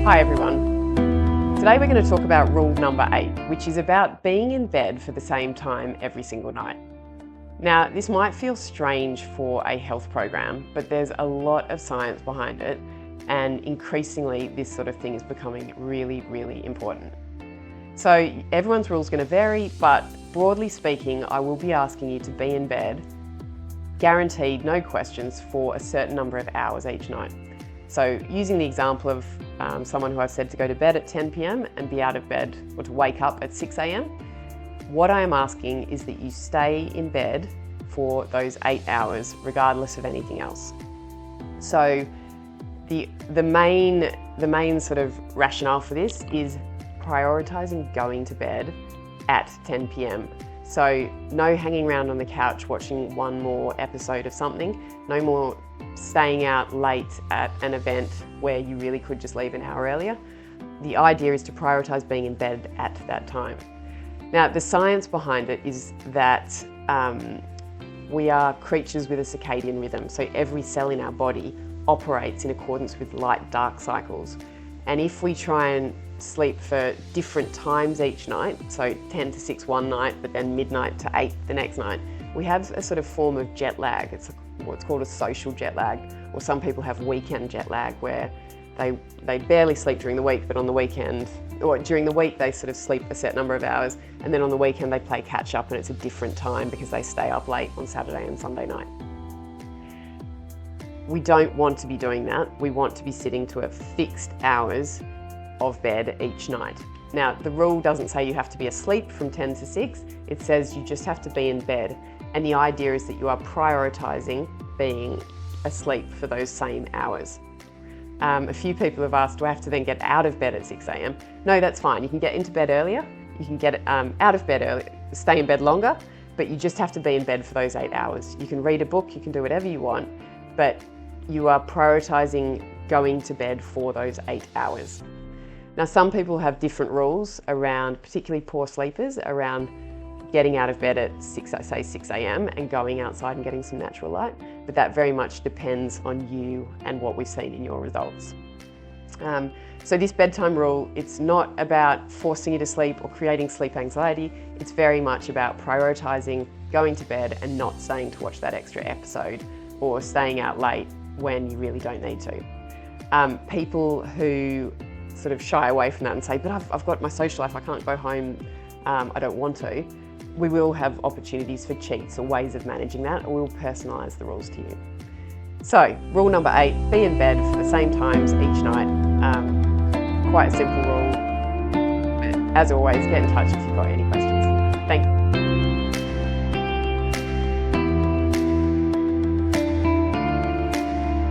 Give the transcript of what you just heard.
Hi everyone. Today we're going to talk about rule number 8, which is about being in bed for the same time every single night. Now, this might feel strange for a health program, but there's a lot of science behind it, and increasingly this sort of thing is becoming really, really important. So everyone's rule is going to vary, but broadly speaking, I will be asking you to be in bed, guaranteed, no questions, for a certain number of hours each night. So using the example of someone who I've said to go to bed at 10 p.m. and be out of bed, or to wake up at 6 a.m, what I am asking is that you stay in bed for those 8 hours, regardless of anything else. So the main sort of rationale for this is prioritising going to bed at 10 p.m. So no hanging around on the couch watching one more episode of something, no more staying out late at an event where you really could just leave an hour earlier. The idea is to prioritise being in bed at that time. Now, the science behind it is that we are creatures with a circadian rhythm, so every cell in our body operates in accordance with light-dark cycles. And if we try and sleep for different times each night, so 10 to 6 one night, but then midnight to 8 the next night, we have a sort of form of jet lag. It's what's called a social jet lag, or some people have weekend jet lag, where they barely sleep during the week, but on the weekend, or during the week they sort of sleep a set number of hours, and then on the weekend they play catch up and it's a different time because they stay up late on Saturday and Sunday night. We don't want to be doing that. We want to be sitting to a fixed hours of bed each night. Now, the rule doesn't say you have to be asleep from 10 to 6, it says you just have to be in bed. And the idea is that you are prioritising being asleep for those same hours. A few people have asked, do I have to then get out of bed at 6 a.m? No, that's fine. You can get into bed earlier, you can get out of bed earlier, stay in bed longer, but you just have to be in bed for those 8 hours. You can read a book, you can do whatever you want, but you are prioritising going to bed for those 8 hours. Now, some people have different rules around, particularly poor sleepers, around getting out of bed at 6 a.m. and going outside and getting some natural light, but that very much depends on you and what we've seen in your results. So this bedtime rule, it's not about forcing you to sleep or creating sleep anxiety. It's very much about prioritising going to bed and not staying to watch that extra episode or staying out late when you really don't need to. People who sort of shy away from that and say, but I've got my social life, I can't go home, I don't want to. We will have opportunities for cheats or ways of managing that, or we'll personalise the rules to you. So, rule number 8, be in bed for the same times each night. Quite a simple rule. As always, get in touch if you've got any questions.